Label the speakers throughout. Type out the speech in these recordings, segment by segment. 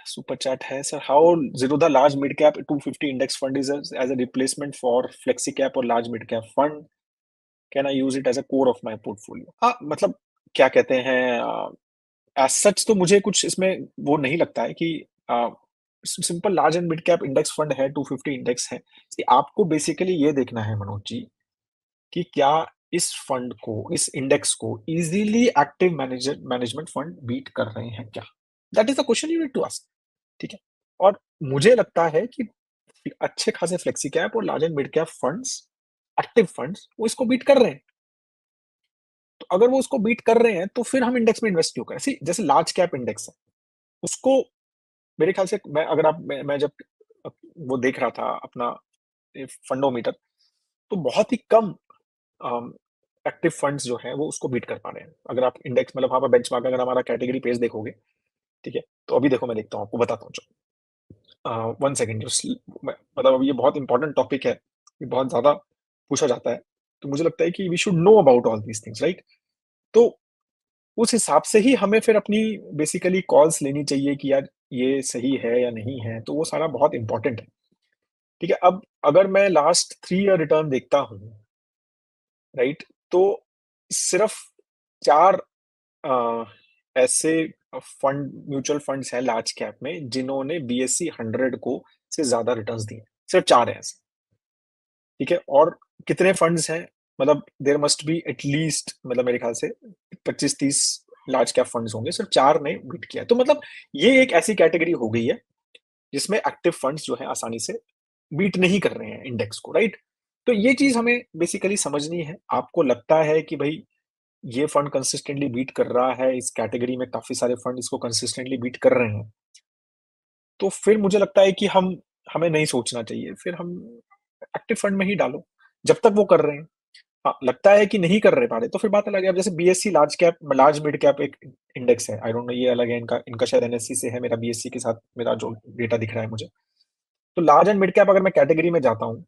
Speaker 1: super chat है sir. How Zerodha large mid cap 250 index fund is as a replacement for flexi cap or large mid cap fund? Can I use it as a core of my portfolio? हाँ, मतलब क्या कहते हैं, as such तो मुझे कुछ इसमें वो नहीं लगता है कि simple large and mid cap index fund है, 250 इंडेक्स है. See, आपको बेसिकली ये देखना है मनोज जी कि क्या इस फंड को, इस इंडेक्स को easily active management fund beat कर रहे हैं क्या. That is the question you need to ask. ठीक है. और मुझे लगता है कि अच्छे खासे फ्लेक्सी कैप और large and mid cap funds, active funds, वो इसको बीट कर रहे हैं. तो अगर वो उसको बीट कर रहे हैं तो फिर हम इंडेक्स में इन्वेस्ट क्यों करें. See, जैसे लार्ज कैप इंडेक्स है, उसको मेरे ख्याल से मैं अगर आप मैं जब वो देख रहा था अपना फंडोमीटर, तो बहुत ही कम एक्टिव फंड्स जो है वो उसको बीट कर पा रहे हैं. अगर आप इंडेक्स मतलब वहां पर बेंचमार्क, अगर हमारा कैटेगरी पेज देखोगे, ठीक है, तो अभी देखो मैं देखता हूँ, आपको बताता हूँ. 1 सेकेंड जस्ट. मतलब अब ये बहुत इंपॉर्टेंट टॉपिक है, ये बहुत ज्यादा पूछा जाता है, तो मुझे लगता है कि we should know about all these things, right. तो उस हिसाब से ही हमें फिर अपनी बेसिकली कॉल्स लेनी चाहिए कि यार ये सही है या नहीं है. तो वो सारा बहुत इंपॉर्टेंट है. ठीक है. अब अगर मैं लास्ट 3 ईयर रिटर्न देखता हूँ, राइट, तो सिर्फ 4 ऐसे फंड, म्यूचुअल फंड्स हैं लार्ज कैप में जिन्होंने बीएससी 100 को से ज्यादा रिटर्न्स दिए. सिर्फ 4 है ऐसे. ठीक है. और कितने फंड्स हैं, मतलब देर मस्ट बी एटलीस्ट, मतलब मेरे ख्याल से 25-30 लार्ज कैप फंड्स होंगे, सिर्फ 4 ने बीट किया. तो मतलब ये एक ऐसी कैटेगरी हो गई है जिसमें एक्टिव फंड्स जो है आसानी से बीट नहीं कर रहे हैं इंडेक्स को, राइट. तो ये चीज हमें बेसिकली समझनी है. आपको लगता है कि भाई ये फंड कंसिस्टेंटली बीट कर रहा है, इस कैटेगरी में काफी सारे फंड इसको कंसिस्टेंटली बीट कर रहे हैं, तो फिर मुझे लगता है कि हमें नहीं सोचना चाहिए, फिर हम एक्टिव फंड में ही डालो जब तक वो कर रहे हैं. हाँ, लगता है कि नहीं कर रहे पा रहे तो फिर बात अलग है. अब जैसे BSc large cap, large mid cap एक इंडेक्स है, आई डोंट नो, ये अलग है, इनका इनका शायद एनएससी से है, मेरा बीएससी के साथ मेरा जो डेटा दिख रहा है मुझे. तो लार्ज एंड मिड कैप अगर मैं कैटेगरी में जाता हूँ,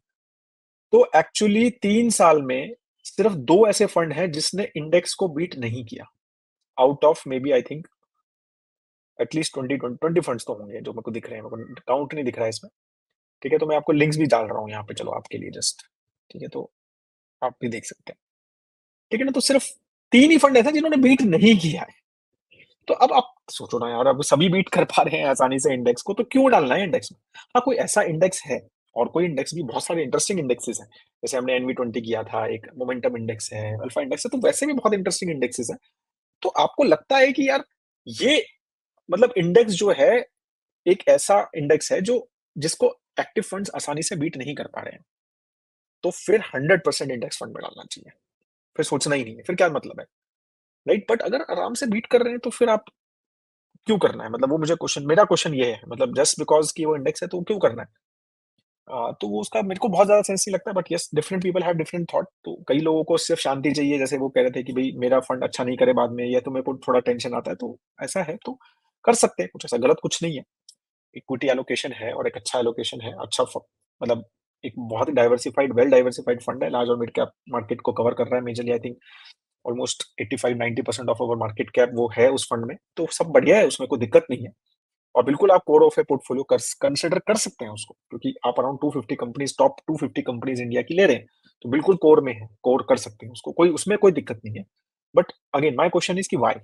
Speaker 1: तो एक्चुअली 3 साल में सिर्फ 2 ऐसे फंड हैं जिसने इंडेक्स को बीट नहीं किया. Out of maybe I think at least 20 funds तो होंगे जो मेरे को दिख रहे हैं, मेरे को काउंट नहीं दिख रहा है इसमें. ठीक है. तो मैं आपको लिंक्स भी डाल रहा हूँ यहाँ पे, चलो आपके लिए जस्ट. ठीक है. तो आप भी देख सकते हैं. ठीक है ना. तो सिर्फ 3 ही फंड ऐसे जिन्होंने बीट नहीं किया है. तो अब आप सोचो ना यार, अब सभी बीट कर पा रहे हैं आसानी से इंडेक्स को, तो क्यों डालना है इंडेक्स में. हाँ, कोई ऐसा इंडेक्स है, और कोई इंडेक्स भी, बहुत सारे इंटरेस्टिंग इंडेक्सेस हैं. जैसे हमने एनवी 20 किया था, एक मोमेंटम इंडेक्स है, अल्फा इंडेक्स है, तो वैसे भी बहुत इंटरेस्टिंग इंडेक्सेस हैं. तो आपको लगता है कि यार ये मतलब इंडेक्स जो है एक ऐसा इंडेक्स है जो जिसको एक्टिव फंड्स आसानी से बीट नहीं कर पा रहे हैं, तो फिर 100% इंडेक्स फंड में डालना चाहिए. फिर सोचना ही नहीं है, फिर क्या मतलब है, राइट. बट अगर आराम से बीट कर रहे हैं तो फिर आप क्यों करना है, मतलब वो मुझे क्वेश्चन, मेरा क्वेश्चन ये है, मतलब जस्ट बिकॉज कि वो इंडेक्स है तो क्यों करना है. तो वो उसका मेरे को बहुत ज्यादा सेंस नहीं लगता. But yes, different people have different thought. तो कई लोगों को सिर्फ शांति चाहिए, जैसे वो कह रहे थे कि भाई मेरा फंड अच्छा नहीं करे बाद में, या तो मेरे को थोड़ा टेंशन आता है, तो ऐसा है तो कर सकते हैं, कुछ ऐसा गलत कुछ नहीं है. इक्विटी एलोकेशन है और एक अच्छा एलोकेशन है, अच्छा मतलब एक बहुत ही डाइवर्सिफाइड, वेल डाइवर्सिफाइड फंड है, लार्ज और मिड कैप मार्केट को कवर कर रहा है majorly. I think almost 85-90% of our market cap वो है उस फंड में, तो सब बढ़िया है, उसमें कोई दिक्कत नहीं है. और बिल्कुल आप core of A portfolio consider कर सकते हैं उसको, क्योंकि आप around 250 companies, top 250 companies India की ले रहे हैं, तो बिल्कुल कोर में है, कोर कर सकते हैं उसको, कोई उसमें कोई दिक्कत नहीं है. But again my question is कि व्हाई.